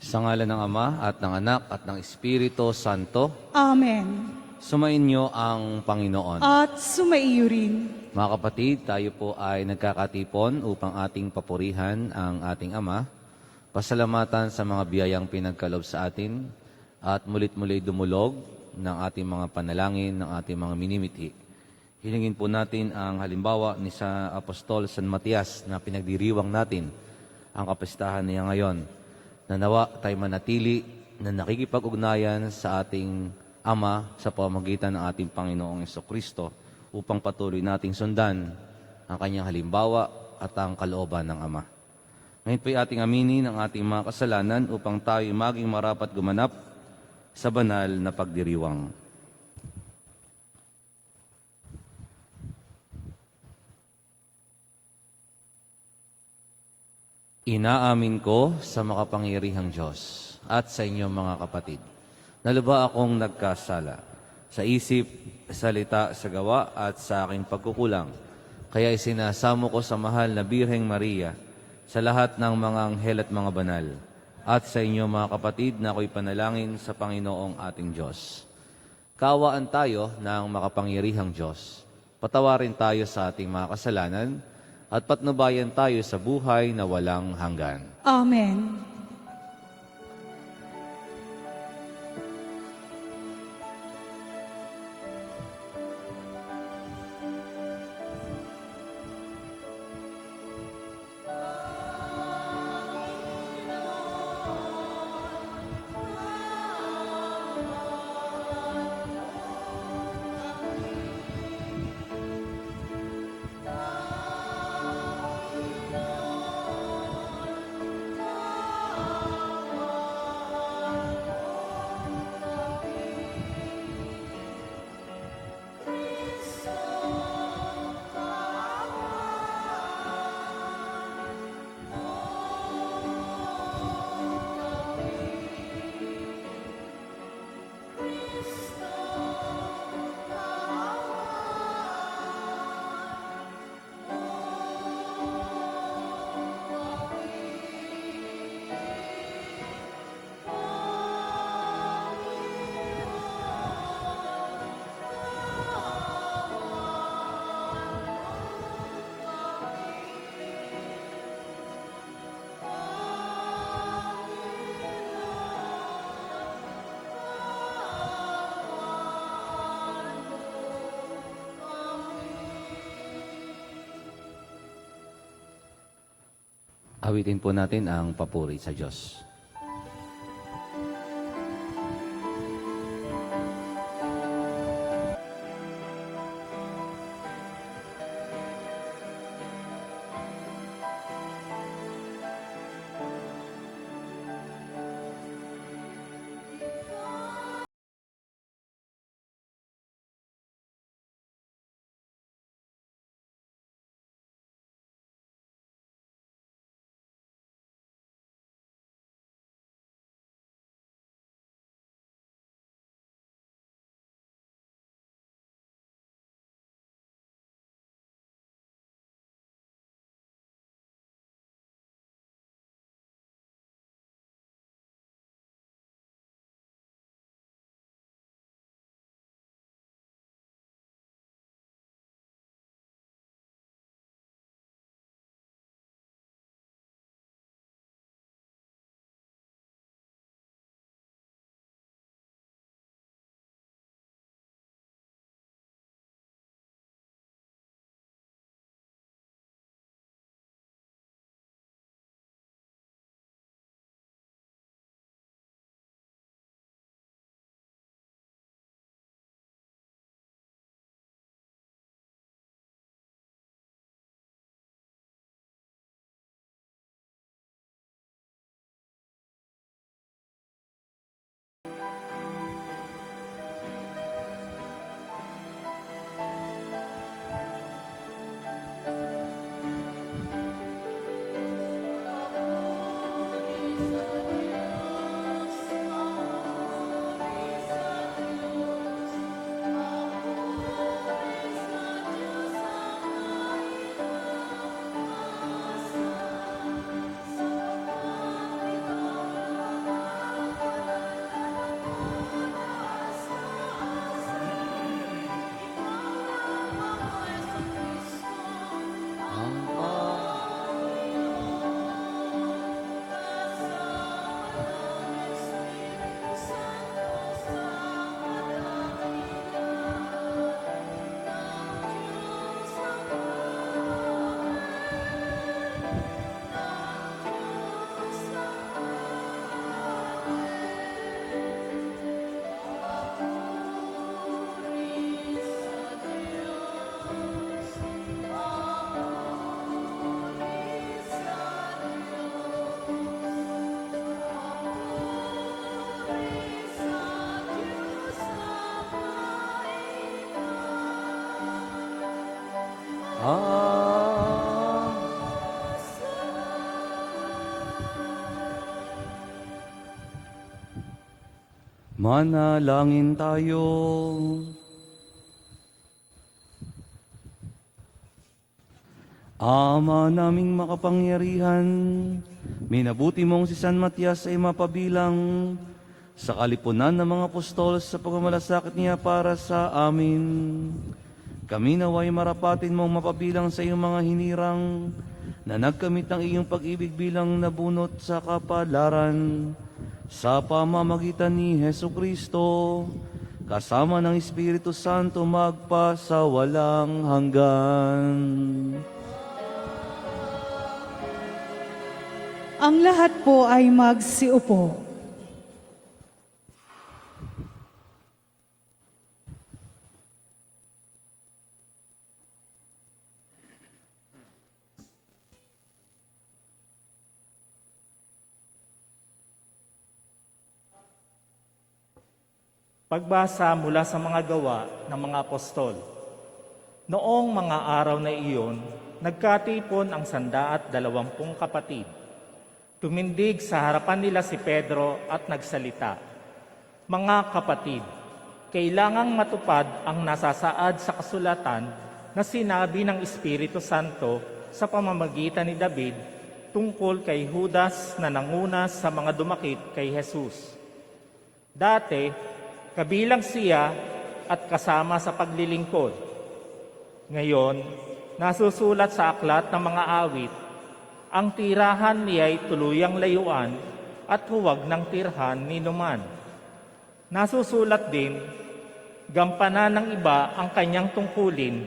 Sa ngalan ng Ama at ng Anak at ng Espiritu Santo, Amen. sumainyo ang Panginoon. At sumaiyo rin. Mga kapatid, tayo po ay nagkakatipon upang ating papurihan ang ating Ama, pasalamatan sa mga biyayang pinagkalob sa atin, at mulit-muli dumulog ng ating mga panalangin, ng ating mga minimithi. Hilingin po natin ang halimbawa ni sa Apostol San Matias na pinagdiriwang natin ang kapistahan niya ngayon. Nanawa tayo manatili na nakikipag-ugnayan sa ating Ama sa pamamagitan ng ating Panginoong Jesucristo upang patuloy nating sundan ang kanyang halimbawa at ang kalooban ng Ama. Ngayon po ating aminin ang ating mga kasalanan upang tayo maging marapat gumanap sa banal na pagdiriwang. Inaamin ko sa makapangyarihang Diyos at sa inyong mga kapatid na lubha akong nagkasala sa isip, salita, sa gawa at sa aking pagkukulang. Kaya isinasamo ko sa mahal na Birheng Maria, sa lahat ng mga anghel at mga banal, at sa inyong mga kapatid na ako'y panalangin sa Panginoong ating Diyos. Kaawaan tayo ng makapangyarihang Diyos. Patawarin tayo sa ating mga kasalanan at patnubayan tayo sa buhay na walang hanggan. Amen. Awitin po natin ang papuri sa Diyos. Manalangin tayo. Ama naming makapangyarihan, minabuti mong si San Matias ay mapabilang sa kalipunan ng mga apostol sa pagmamalasakit niya para sa amin. Kami naway marapatin mong mapabilang sa iyong mga hinirang na nagkamit ng iyong pag-ibig bilang nabunot sa kapalaran sa pamamagitan ni Hesu Kristo, kasama ng Espiritu Santo magpa sa walang hanggan. Ang lahat po ay magsiupo. Pagbasa mula sa mga gawa ng mga apostol. Noong mga araw na iyon, nagkatipon ang 120 kapatid. Tumindig sa harapan nila si Pedro at nagsalita, "Mga kapatid, kailangang matupad ang nasasaad sa kasulatan na sinabi ng Espiritu Santo sa pamamagitan ni David tungkol kay Judas na nanguna sa mga dumakit kay Jesus. Dati, kabilang siya at kasama sa paglilingkod. Ngayon, nasusulat sa aklat ng mga awit, ang tirahan niya'y tuluyang layuan at huwag ng tirhan ni numan. Nasusulat din, gampanan ng iba ang kanyang tungkulin,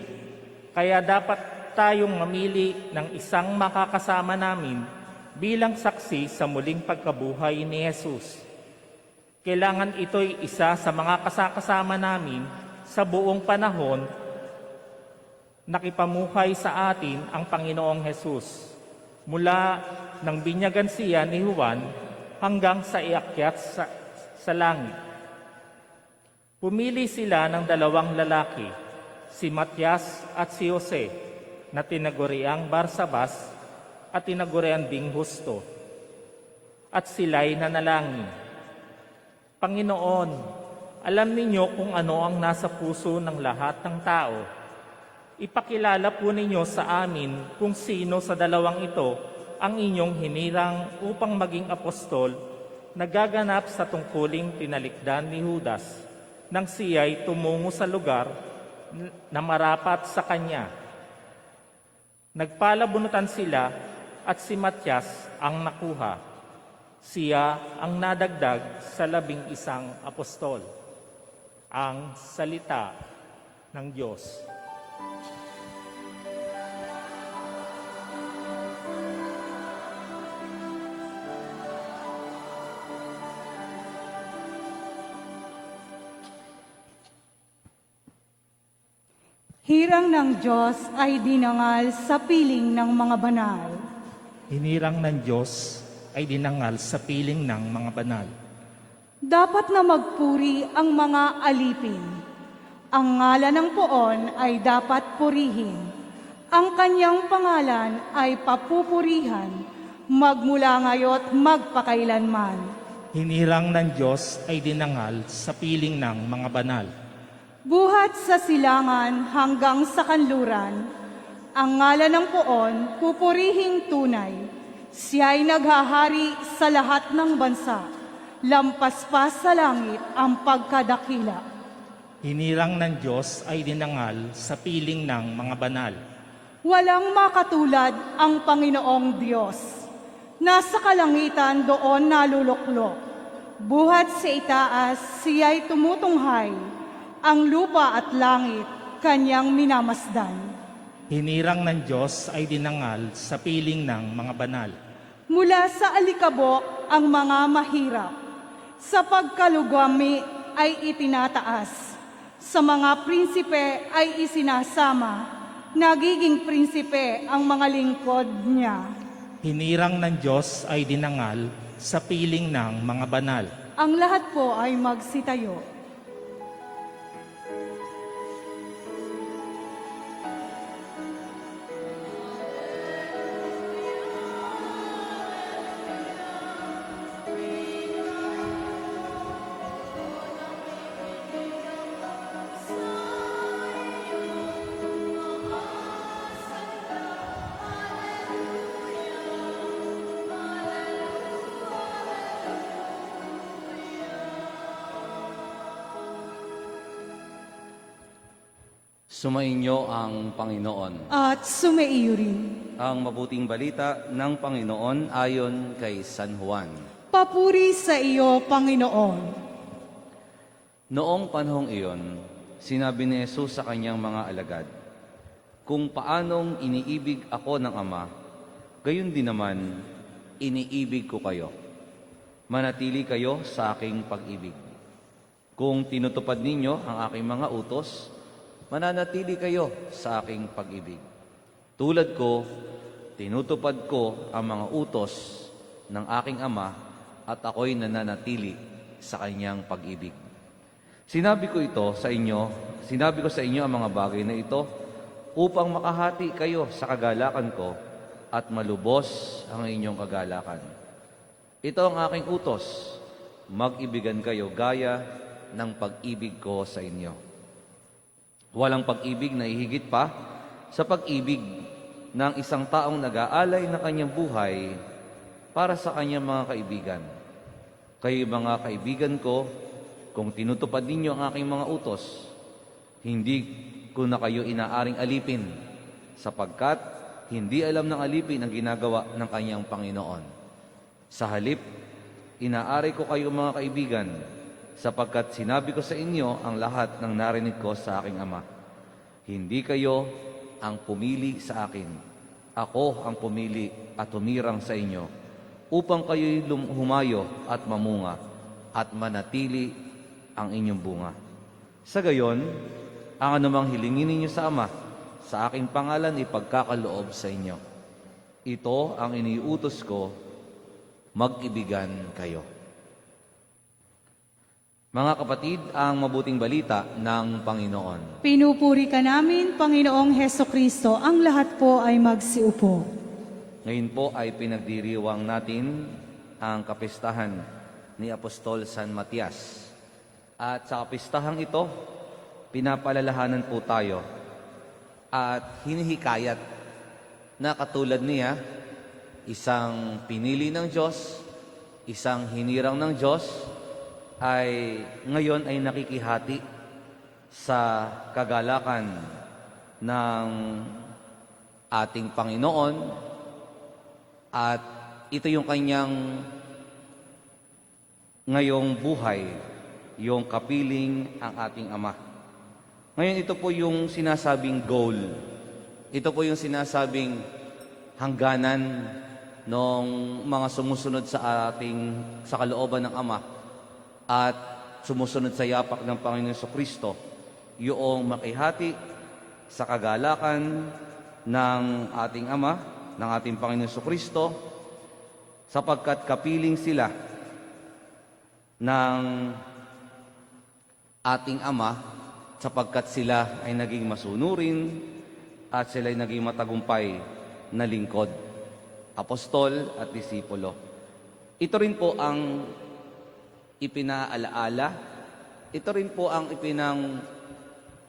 kaya dapat tayong mamili ng isang makakasama namin bilang saksi sa muling pagkabuhay ni Jesus. Kailangan ito'y isa sa mga kasakasama namin sa buong panahon nakipamuhay sa atin ang Panginoong Jesus, mula nang binyagan siya ni Juan hanggang sa iakyat sa langit. Pumili sila ng 2 lalaki, si Matias at si Jose, na tinaguriang Barsabas at tinaguriang ding Husto. At sila'y nanalangin, "Panginoon, alam ninyo kung ano ang nasa puso ng lahat ng tao. Ipakilala po ninyo sa amin kung sino sa 2 ito ang inyong hinirang upang maging apostol na gaganap sa tungkuling tinalikdan ni Judas nang siya'y tumungo sa lugar na marapat sa kanya." Nagpalabunutan sila at si Matias ang nakuha. Siya ang nadagdag sa 11 apostol. Ang salita ng Diyos. Hirang ng Diyos ay dinangal sa piling ng mga banal. Hinirang ng Diyos ay dinangal sa piling ng mga banal. Dapat na magpuri ang mga alipin. Ang ngalan ng poon ay dapat purihin. Ang kanyang pangalan ay papupurihan, magmula ngayo't magpakailanman. Hinirang ng Diyos ay dinangal sa piling ng mga banal. Buhat sa silangan hanggang sa kanluran, ang ngalan ng poon pupurihing tunay. Siya'y naghahari sa lahat ng bansa, lampas pa sa langit ang pagkadakila. Hinirang ng Diyos ay dinangal sa piling ng mga banal. Walang makatulad ang Panginoong Diyos. Nasa kalangitan doon naluluklok. Buhat sa itaas, siya'y tumutunghay. Ang lupa at langit, kanyang minamasdan. Hinirang ng Diyos ay dinangal sa piling ng mga banal. Mula sa alikabok ang mga mahirap. Sa pagkalugami ay itinataas. Sa mga prinsipe ay isinasama. Nagiging prinsipe ang mga lingkod niya. Hinirang ng Diyos ay dinangal sa piling ng mga banal. Ang lahat po ay magsitayo. Sumainyo ang Panginoon. At sumaiyo rin. Ang mabuting balita ng Panginoon ayon kay San Juan. Papuri sa iyo, Panginoon. Noong panahong iyon, sinabi ni Jesus sa kanyang mga alagad, "Kung paanong iniibig ako ng Ama, gayon din naman iniibig ko kayo. Manatili kayo sa aking pag-ibig. Kung tinutupad ninyo ang aking mga utos, mananatili kayo sa aking pag-ibig. Tulad ko, tinutupad ko ang mga utos ng aking Ama at ako'y nananatili sa kanyang pag-ibig. Sinabi ko sa inyo ang mga bagay na ito upang makahati kayo sa kagalakan ko at malubos ang inyong kagalakan. Ito ang aking utos, mag-ibigan kayo gaya ng pag-ibig ko sa inyo. Walang pag-ibig na ihigit pa sa pag-ibig ng isang taong nag-aalay ng kanyang buhay para sa kanyang mga kaibigan. Kayo mga kaibigan ko, kung tinutupad ninyo ang aking mga utos, hindi ko na kayo inaaring alipin, sapagkat hindi alam ng alipin ang ginagawa ng kanyang Panginoon. Sa halip, inaari ko kayo mga kaibigan, sapagkat sinabi ko sa inyo ang lahat ng narinig ko sa aking Ama. Hindi kayo ang pumili sa akin. Ako ang pumili at humirang sa inyo, upang kayo'y humayo at mamunga, at manatili ang inyong bunga. Sa gayon, ang anumang hilingin ninyo sa Ama, sa aking pangalan ipagkakaloob sa inyo. Ito ang iniutos ko, mag-ibigan kayo." Mga kapatid, ang mabuting balita ng Panginoon. Pinupuri ka namin, Panginoong Heso Kristo. Ang lahat po ay magsiupo. Ngayon po ay pinagdiriwang natin ang kapistahan ni Apostol San Matias. At sa kapistahang ito, pinapalalahanan po tayo at hinihikayat na katulad niya, isang pinili ng Diyos, isang hinirang ng Diyos, ay ngayon ay nakikihati sa kagalakan ng ating Panginoon, at ito yung kanyang ngayong buhay, yung kapiling ang ating Ama. Ngayon ito po yung sinasabing goal. Ito po yung sinasabing hangganan ng mga sumusunod sa kalooban ng Ama at sumusunod sa yapak ng Panginoon Jesucristo, yung makihati sa kagalakan ng ating Ama, ng ating Panginoon Jesucristo, sapagkat kapiling sila ng ating Ama, sapagkat sila ay naging masunurin at sila ay naging matagumpay na lingkod, apostol at disipulo. Ito rin po ang ipinaalaala, ito rin po ang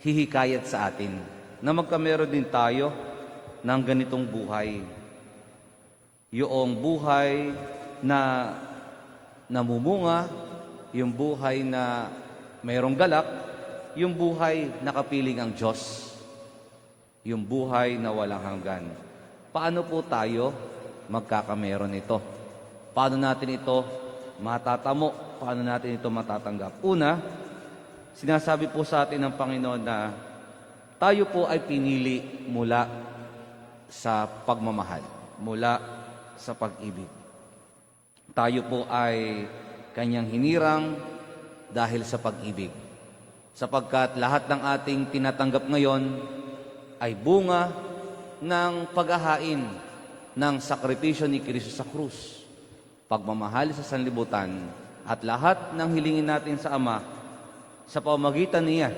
hihikayat sa atin na magkamero din tayo ng ganitong buhay. Yung buhay na namumunga, yung buhay na mayroong galak, yung buhay na kapiling ang Diyos, yung buhay na walang hanggan. Paano po tayo magkakamero nito? Paano natin ito matatamo? Paano natin ito matatanggap? Una, sinasabi po sa atin ng Panginoon na tayo po ay pinili mula sa pagmamahal, mula sa pag-ibig. Tayo po ay kanyang hinirang dahil sa pag-ibig. Sapagkat lahat ng ating tinatanggap ngayon ay bunga ng paghahain ng sakripisyo ni Kristo sa krus, pagmamahal sa sanlibutan, at lahat ng hilingin natin sa Ama sa pamamagitan niya,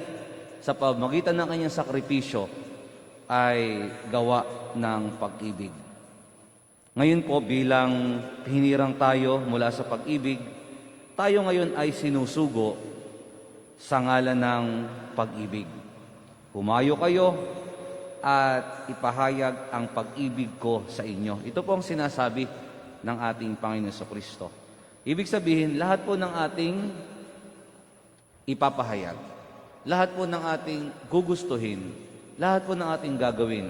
sa pamamagitan ng kanyang sakripisyo, ay gawa ng pag-ibig. Ngayon po, bilang hinirang tayo mula sa pag-ibig, tayo ngayon ay sinusugo sa ngalan ng pag-ibig. Humayo kayo at ipahayag ang pag-ibig ko sa inyo. Ito po ang sinasabi ng ating Panginoon Jesucristo. Ibig sabihin, lahat po ng ating ipapahayag, lahat po ng ating gugustuhin, lahat po ng ating gagawin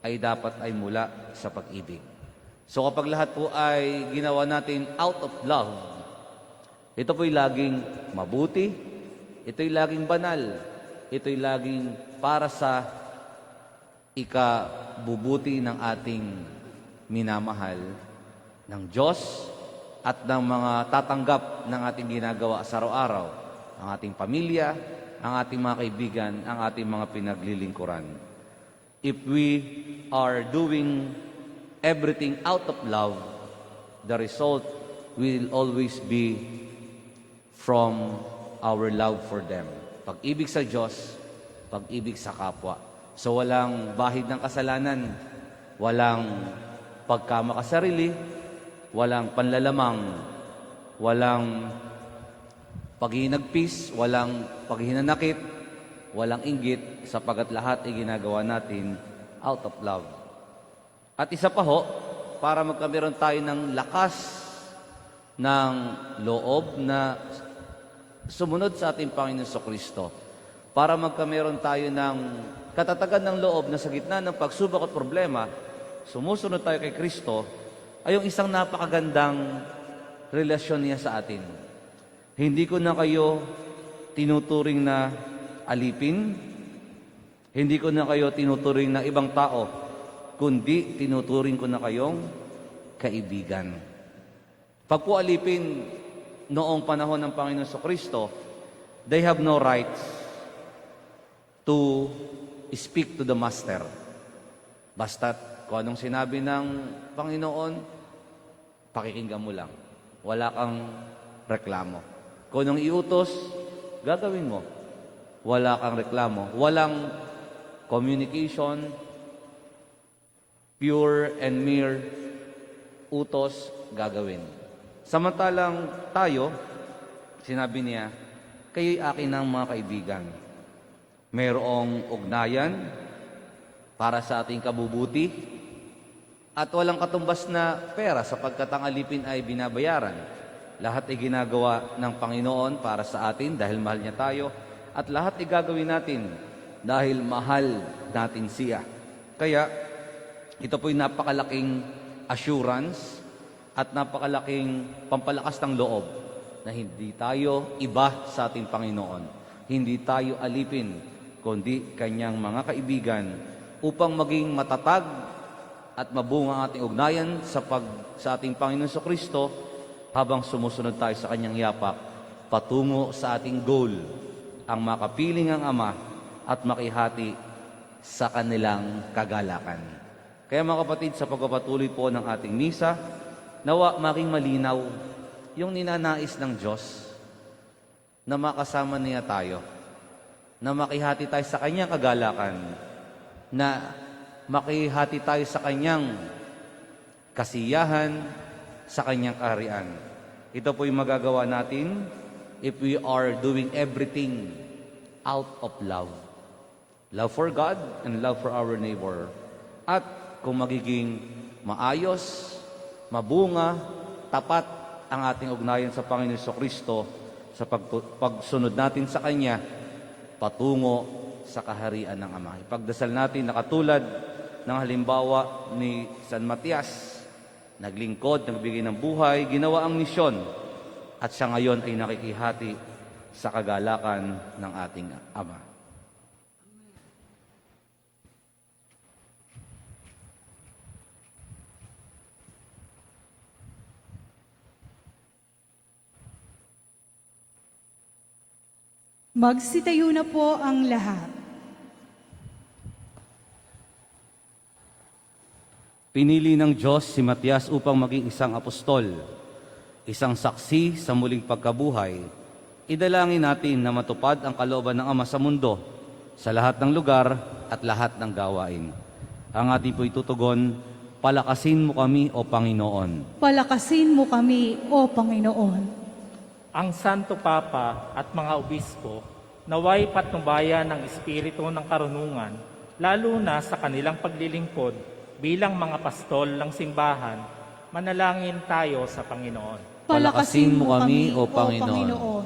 ay dapat ay mula sa pag-ibig. So kapag lahat po ay ginawa natin out of love, ito po'y laging mabuti, ito'y laging banal, ito'y laging para sa ikabubuti ng ating minamahal ng Diyos at ng mga tatanggap ng ating ginagawa sa araw-araw, ang ating pamilya, ang ating mga kaibigan, ang ating mga pinaglilingkuran. If we are doing everything out of love, the result will always be from our love for them. Pag-ibig sa Diyos, pag-ibig sa kapwa. So walang bahid ng kasalanan, walang pagkamakasarili, walang panlalamang, walang paghihinagpis, walang paghihinanakit, walang inggit, sapagat lahat ay ginagawa natin out of love. At isa pa ho, para magkameron tayo ng lakas ng loob na sumunod sa ating Panginoon Kristo, para magkameron tayo ng katatagan ng loob na sa gitna ng pagsubok at problema, sumusunod tayo kay Kristo, ay yung isang napakagandang relasyon niya sa atin. Hindi ko na kayo tinuturing na alipin, hindi ko na kayo tinuturing na ibang tao, kundi tinuturing ko na kayong kaibigan. Pag po alipin noong panahon ng Panginoon Kristo, they have no rights to speak to the Master. Basta't kung anong sinabi ng Panginoon, pakikinggan mo lang. Wala kang reklamo. Kung anong iutos, gagawin mo. Wala kang reklamo. Walang communication, pure and mere utos, gagawin. Samantalang tayo, sinabi niya, kayo'y akin ng mga kaibigan. Mayroong ugnayan para sa ating kabubuti at walang katumbas na pera sapagkat ang alipin ay binabayaran. Lahat ay ginagawa ng Panginoon para sa atin dahil mahal niya tayo at lahat ay gagawin natin dahil mahal natin siya. Kaya ito po'y napakalaking assurance at napakalaking pampalakas ng loob na hindi tayo iba sa ating Panginoon. Hindi tayo alipin, kundi kanyang mga kaibigan upang maging matatag at mabunga ang ating ugnayan sa ating Panginoon Kristo habang sumusunod tayo sa kanyang yapak patungo sa ating goal, ang makapiling ang Ama at makihati sa kanilang kagalakan. Kaya mga kapatid, sa pagpapatuloy po ng ating misa, nawa maging malinaw yung ninanais ng Diyos na makasama niya tayo, na makihati tayo sa kanyang kagalakan, na makihati tayo sa kanyang kasiyahan, sa kanyang kaharian. Ito po yung magagawa natin if we are doing everything out of love. Love for God and love for our neighbor. At kung magiging maayos, mabunga, tapat ang ating ugnayan sa Panginoon Kristo sa pagsunod natin sa Kanya patungo sa kaharian ng Ama. Ipagdasal natin na katulad ng halimbawa ni San Matias, naglingkod, nagbigay ng buhay, ginawa ang misyon, at siya ngayon ay nakikihati sa kagalakan ng ating Ama. Magsitayo na po ang lahat. Pinili ng Diyos si Matias upang maging isang apostol, isang saksi sa muling pagkabuhay. Idalangin natin na matupad ang kalooban ng Ama sa mundo, sa lahat ng lugar at lahat ng gawain. Ang ating po'y tutugon, palakasin mo kami, O Panginoon. Palakasin mo kami, O Panginoon. Ang Santo Papa at mga obispo naway patnubayan ng espiritu ng karunungan, lalo na sa kanilang paglilingkod bilang mga pastol ng simbahan. Manalangin tayo sa Panginoon. Palakasin mo kami, O Panginoon.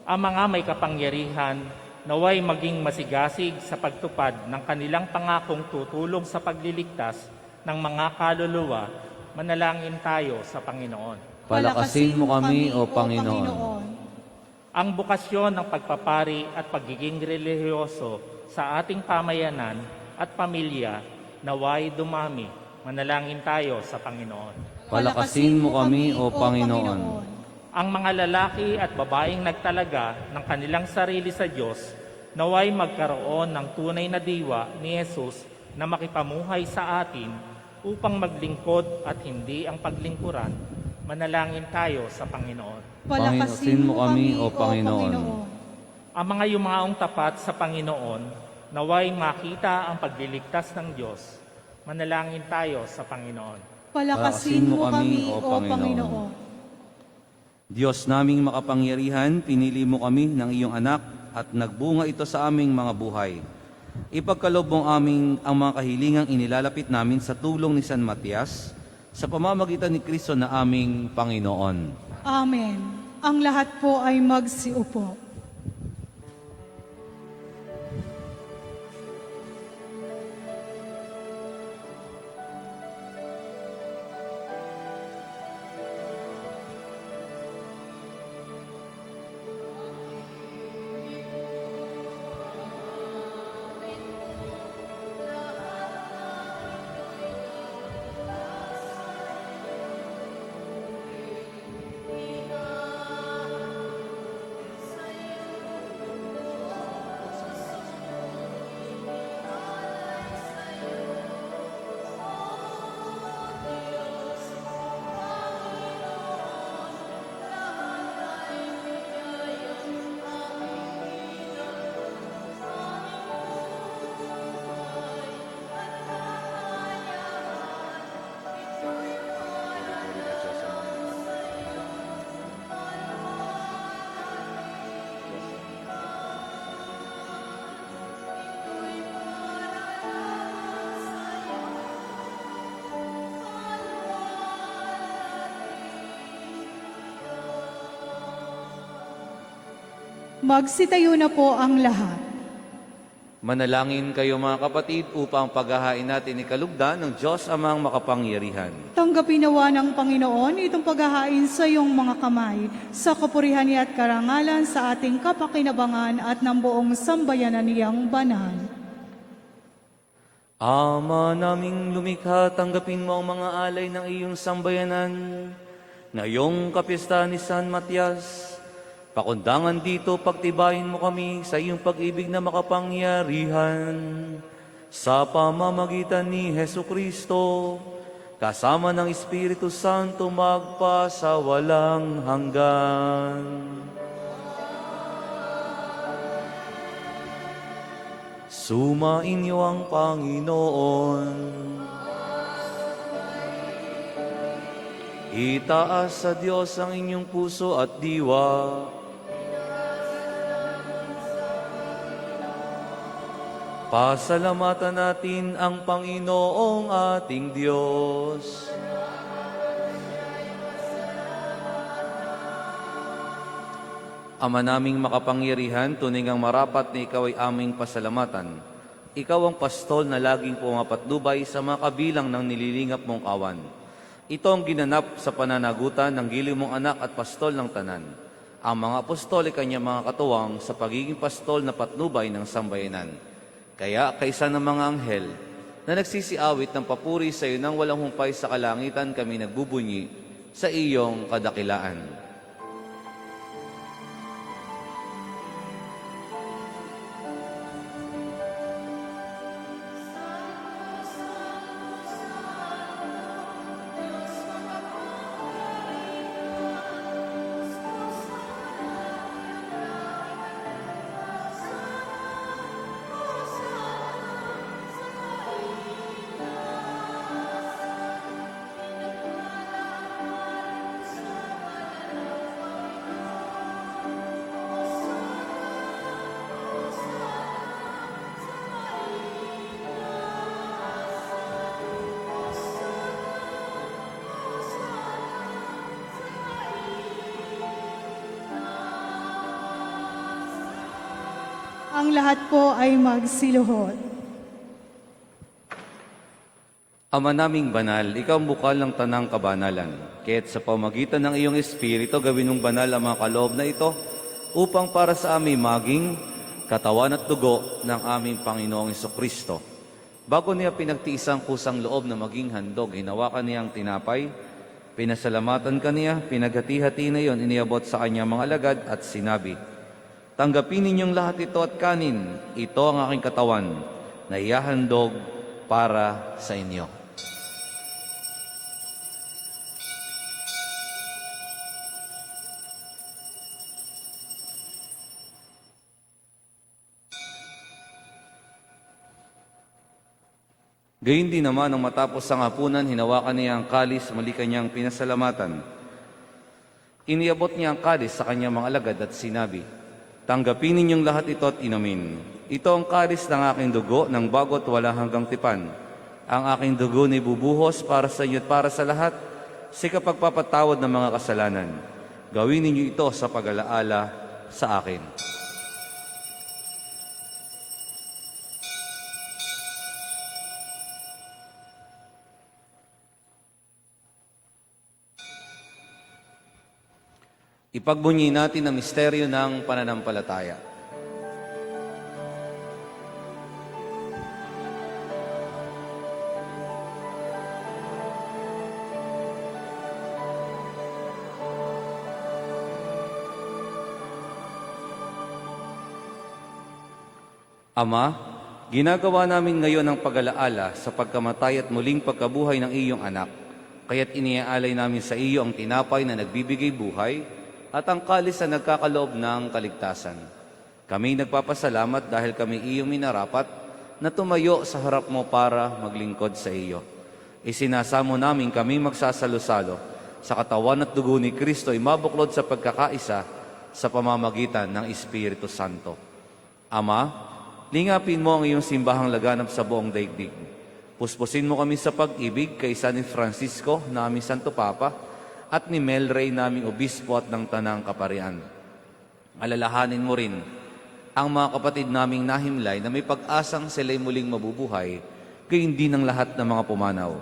Ang mga may kapangyarihan, naway maging masigasig sa pagtupad ng kanilang pangakong tutulong sa pagliligtas ng mga kaluluwa. Manalangin tayo sa Panginoon. Palakasin mo kami, O Panginoon. Ang bukasyon ng pagpapari at pagiging relihiyoso sa ating pamayanan at pamilya naway dumami. Manalangin tayo sa Panginoon. Palakasin mo kami, O Panginoon. Ang mga lalaki at babaeng nagtalaga ng kanilang sarili sa Diyos naway magkaroon ng tunay na diwa ni Jesus na makipamuhay sa atin upang maglingkod at hindi ang paglingkuran. Manalangin tayo sa Panginoon. Palakasin mo kami, O Panginoon. Ang mga yumaong tapat sa Panginoon naway makita ang pagliligtas ng Diyos. Manalangin tayo sa Panginoon. Palakasin mo kami, O Panginoon. Diyos naming makapangyarihan, pinili mo kami ng iyong anak at nagbunga ito sa aming mga buhay. Ipagkaloob mo ang mga kahilingang inilalapit namin sa tulong ni San Matias sa pamamagitan ni Kristo na aming Panginoon. Amen. Ang lahat po ay magsiupo. Magsitayo na po ang lahat. Manalangin kayo mga kapatid upang paghahain natin ni kalugdan ng Diyos amang makapangyarihan. Tanggapin nawa ng Panginoon itong paghahain sa iyong mga kamay, sa kapurihan niya at karangalan sa ating kapakinabangan at ng buong sambayanan niyang banal. Ama naming lumikha, tanggapin mo ang mga alay ng iyong sambayanan. Ngayong kapistahan ni San Matias, pakundangan dito, pagtibayin mo kami sa iyong pag-ibig na makapangyarihan. Sa pamamagitan ni Hesukristo, kasama ng Espiritu Santo magpa sa walang hanggan. Sumainyo ang Panginoon. Itaas sa Diyos ang inyong puso at diwa. Pasalamatan natin ang Panginoong ating Diyos. Ama naming makapangyarihan, tunay ngang marapat na ikaw ay aming pasalamatan. Ikaw ang pastol na laging pumapatnubay sa mga kabilang ng nililingap mong kawan. Ito ang ginanap sa pananagutan ng giling mong anak at pastol ng tanan. Ang mga apostol ay kanyang mga katuwang sa pagiging pastol na patnubay ng sambayanan. Kaya kaisa ng mga anghel na nagsisiawit ng papuri sa iyo nang walang humpay sa kalangitan, kami nagbubunyi sa iyong kadakilaan. Ang lahat po ay magsiluhod. Ama naming banal, ikaw ang bukal ng tanang kabanalan. Kaya't sa pamagitan ng iyong Espiritu, gawin mong banal ang mga kaloob na ito upang para sa amin maging katawan at dugo ng aming Panginoong Jesucristo. Bago niya pinagtiisang kusang loob na maging handog, hinawakan niya ang tinapay, pinasalamatan kaniya, pinaghati-hati na iyon, iniabot sa kanya mga alagad at sinabi, "Tanggapin ninyong lahat ito at kanin, ito ang aking katawan na ihahandog para sa inyo." Gayun din naman, nang matapos ang hapunan, hinawakan niya ang kalis, muli kanyang pinasalamatan. Iniabot niya ang kalis sa kanyang mga alagad at sinabi, "Tanggapin ninyong lahat ito at inumin. Ito ang kalis ng aking dugo ng bago't wala hanggang tipan. Ang aking dugo ni bubuhos para sa inyo at para sa lahat sa kapagpapatawad ng mga kasalanan. Gawin ninyo ito sa pag-alaala sa akin." Ipagbunyi natin ang misteryo ng pananampalataya. Ama, ginagawa namin ngayon ang pag-alaala sa pagkamatay at muling pagkabuhay ng iyong anak. Kaya't iniaalay namin sa iyo ang tinapay na nagbibigay buhay at ang kalis na nagkakaloob ng kaligtasan. Kami nagpapasalamat dahil kami iyong minarapat na tumayo sa harap mo para maglingkod sa iyo. Isinasamo namin kami magsasalo-salo sa katawan at dugo ni Kristo ay mabuklod sa pagkakaisa sa pamamagitan ng Espiritu Santo. Ama, lingapin mo ang iyong simbahang laganap sa buong daigdig. Puspusin mo kami sa pag-ibig kay San Francisco na aming Santo Papa at ni Melray naming obispo at ng Tanang Kaparian. Alalahanin mo rin ang mga kapatid naming nahimlay na may pag-asang sila'y muling mabubuhay, gayon din ng lahat ng mga pumanaw.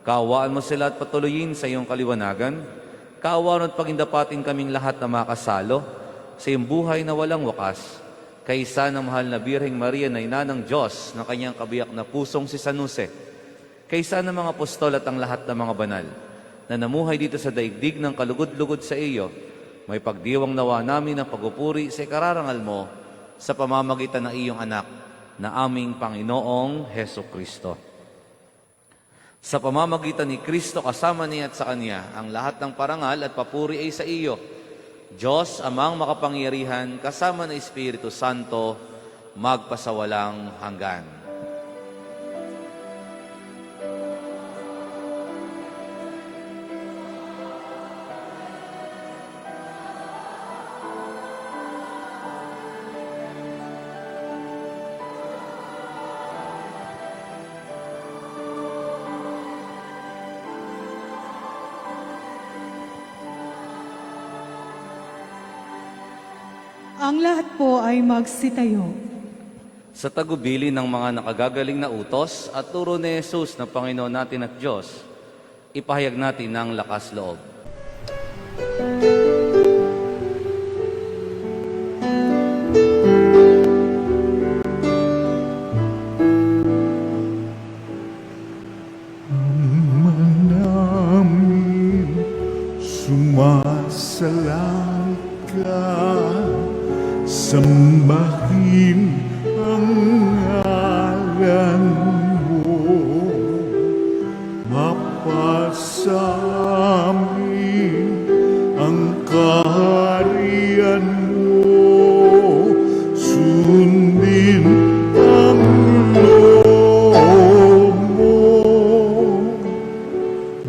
Kaawaan mo sila at patuloyin sa iyong kaliwanagan. Kaawaan at pagindapatin kaming lahat na makasalo sa iyong buhay na walang wakas. Kaysa ng mahal na Birheng Maria na ina ng Diyos na kanyang kabiyak na pusong si San Jose. Kaysa ng mga apostol at ang lahat ng mga banal na namuhay dito sa daigdig ng kalugod-lugod sa iyo, may pagdiwang nawa namin ang pagpupuri sa ikararangal mo sa pamamagitan ng iyong anak na aming Panginoong Hesukristo. Sa pamamagitan ni Kristo kasama niya at sa Kanya, ang lahat ng parangal at papuri ay sa iyo, Diyos amang makapangyarihan kasama ng Espiritu Santo, magpasawalang hanggan. Ang lahat po ay magsitayo. Sa tagubili ng mga nakagagaling na utos at turo ni Jesus na Panginoon natin at Diyos, ipahayag natin ng lakas loob. Namin sumasalang ka, sambahin ang ngalan mo, mapasamin ang kaharian mo, sundin ang loob mo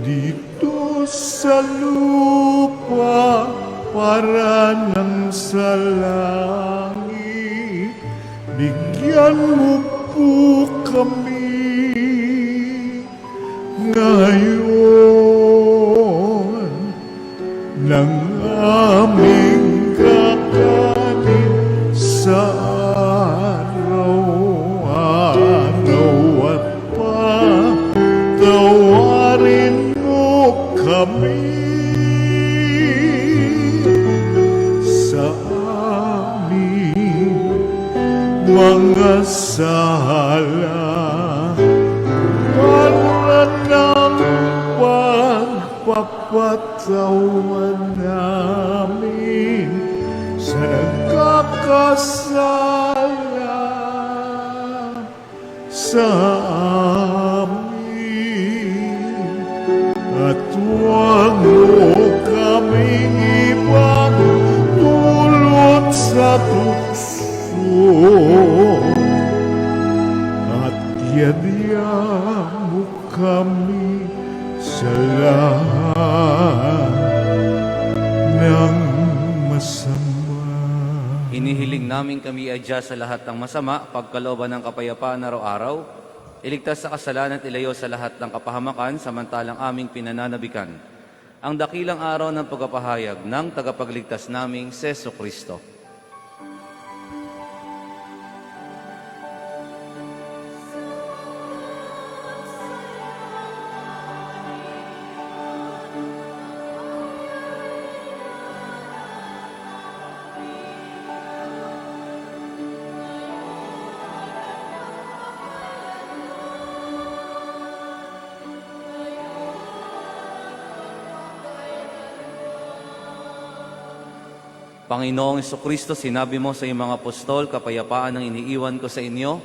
dito sa lupa para ng sa langit. Bigyan mo po kami ngayon ng aming kakanin sa sala para ng pagpapatawan namin sa nagkakasala sa amin. At huwag mo kaming ipagdulot sa tukso, at yadya mo kami sa lahat ng masama. Hinihiling namin kami adya sa lahat ng masama, pagkalooban ng kapayapaan araw-araw, iligtas sa kasalanan at ilayo sa lahat ng kapahamakan, samantalang aming pinananabikan ang dakilang araw ng pagpapahayag ng tagapagligtas naming Seso Kristo. Panginoong Kristo, sinabi mo sa iyong mga apostol, kapayapaan ang iniiwan ko sa inyo,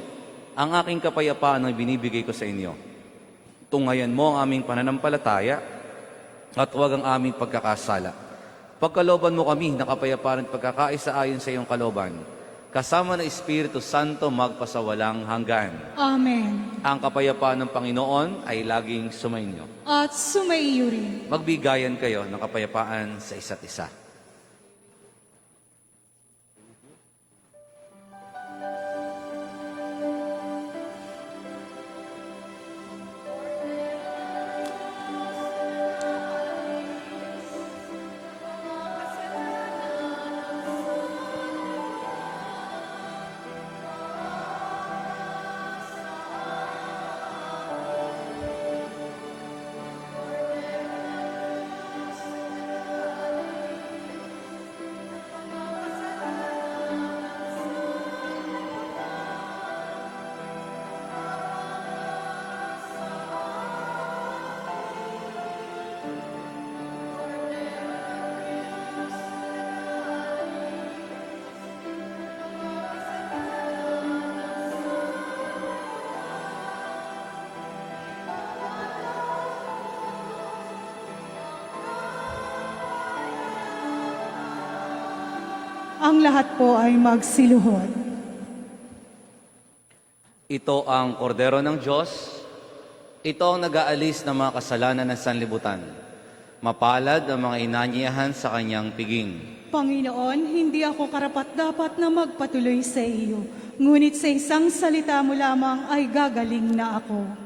ang aking kapayapaan ang binibigay ko sa inyo. Tungayan mo ang aming pananampalataya at huwag ang aming pagkakasala. Pagkalooban mo kami na kapayapaan at pagkakaisa ayon sa iyong kalooban, kasama ng Espiritu Santo magpasawalang hanggan. Amen. Ang kapayapaan ng Panginoon ay laging sumainyo. At sumaiyo rin. Magbigayan kayo ng kapayapaan sa isa't isa. Ang lahat po ay magsiluhod. Ito ang kordero ng Diyos. Ito ang nag-aalis ng mga kasalanan ng sanlibutan. Mapalad ang mga inanyayahan sa kanyang piging. Panginoon, hindi ako karapat-dapat na magpatuloy sa iyo. Ngunit sa isang salita mo lamang ay gagaling na ako.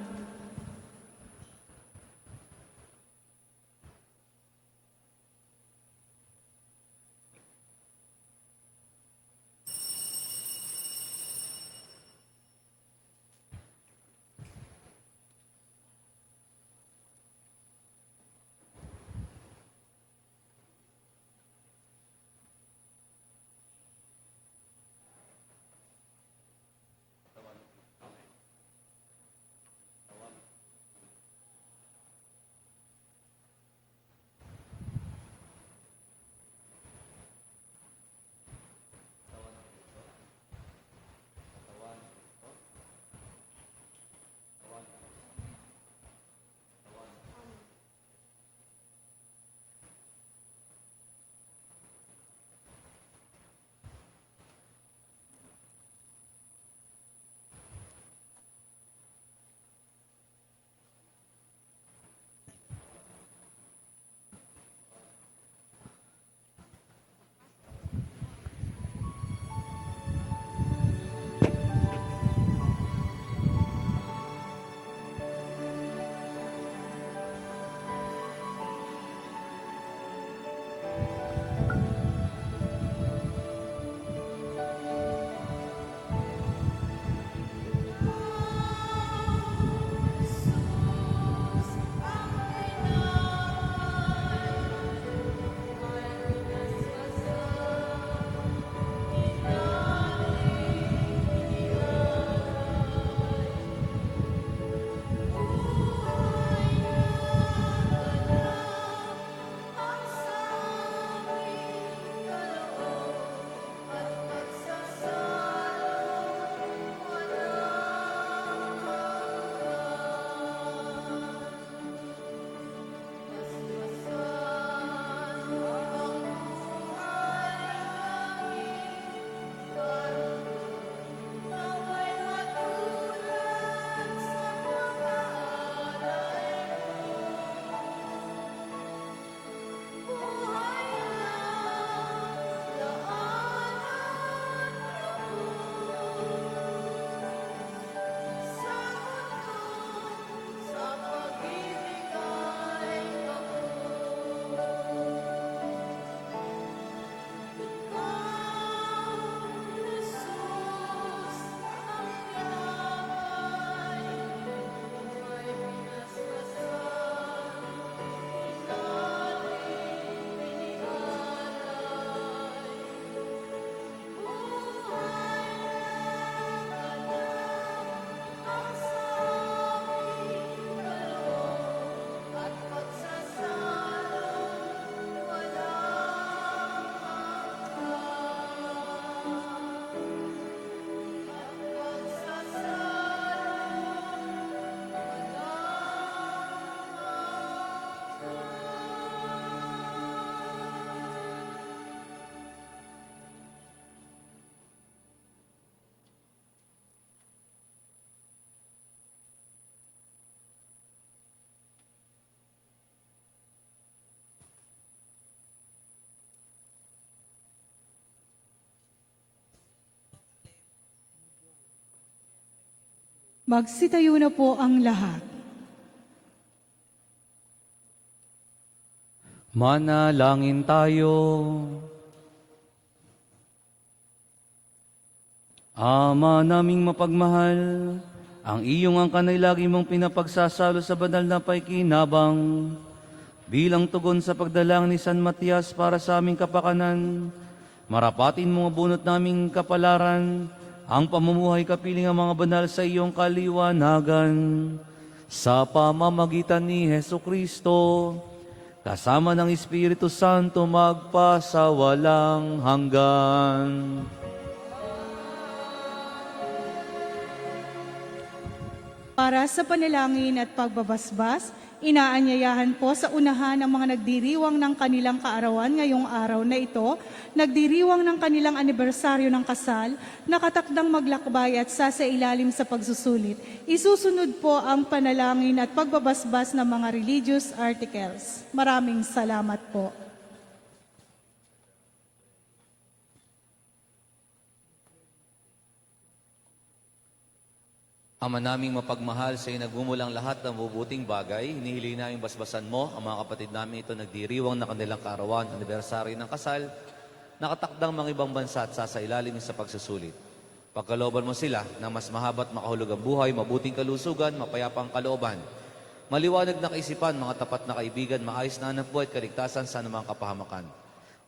Magsitayo na po ang lahat. Manalangin tayo. Ama naming mapagmahal, ang iyong angkan ay lagi mong pinapagsasalo sa banal na paikinabang. Bilang tugon sa pagdalangin ni San Matias para sa aming kapakanan, marapatin mo ang bunot naming kapalaran, ang pamumuhay kapiling ang mga banal sa iyong kaliwanagan. Sa pamamagitan ni Hesu Kristo, kasama ng Espiritu Santo magpasawalang hanggan. Para sa panalangin at pagbabasbas, inaanyayahan po sa unahan ang mga nagdiriwang ng kanilang kaarawan ngayong araw na ito, nagdiriwang ng kanilang anibersaryo ng kasal, nakatakdang maglakbay at sasailalim sa pagsusulit. Isusunod po ang panalangin at pagbabasbas ng mga religious articles. Maraming salamat po. Ama naming mapagmahal, sa iyo nagmumulang lahat ng mabubuting bagay. Hinihiling namin basbasan mo ang mga kapatid namin ito nagdiriwang na kanilang kaarawan, anibersaryo ng kasal, nakatakdang mga ibang bansa at sasailalim sa pagsusulit. Pagkalooban mo sila na mas mahabat makahulog ang buhay, mabuting kalusugan, mapayapang kalooban, maliwanag na kaisipan, mga tapat na kaibigan, maayos na hanap buhay at kaligtasan sa anumang kapahamakan.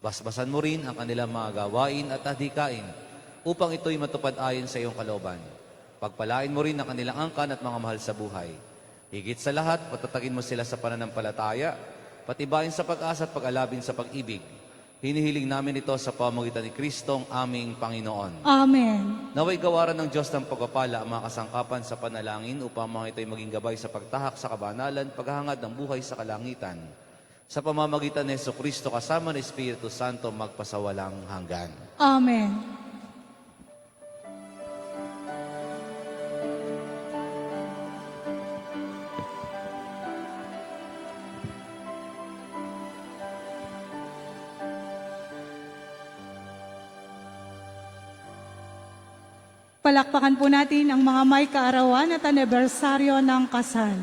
Basbasan mo rin ang kanilang mga gawain at adhikain upang ito'y matupad ayon sa iyong kalooban. Pagpalain mo rin ang kanilang angkan at mga mahal sa buhay. Higit sa lahat, patatagin mo sila sa pananampalataya, patibayin sa pag-asa at pag-alabin sa pag-ibig. Hinihiling namin ito sa pamamagitan ni Kristong aming Panginoon. Amen. Naway gawaran ng Diyos ng pagpapala ang mga kasangkapan sa panalangin upang mga ito'y maging gabay sa pagtahak sa kabanalan, paghahangad ng buhay sa kalangitan. Sa pamamagitan ni Hesu Kristo kasama ng Espiritu Santo magpasawalang hanggan. Amen. Palakpakan po natin ang mga may kaarawan at anibersaryo ng kasal.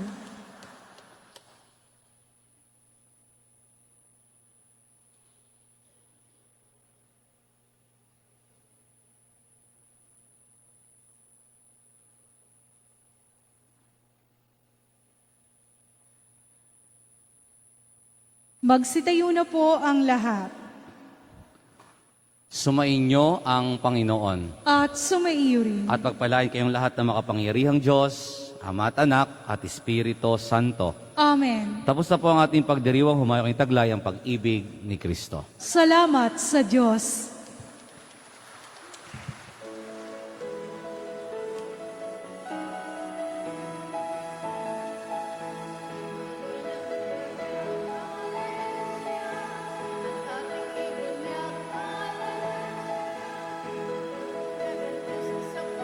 Magsitayo na po ang lahat. Sumainyo ang Panginoon. At sumaiyo rin. At pagpalain kayong lahat ng makapangyarihang Diyos, Ama at Anak at Espiritu Santo. Amen. Tapos na po ang ating pagdiriwang, humayo kayong taglay ang pag-ibig ni Kristo. Salamat sa Diyos.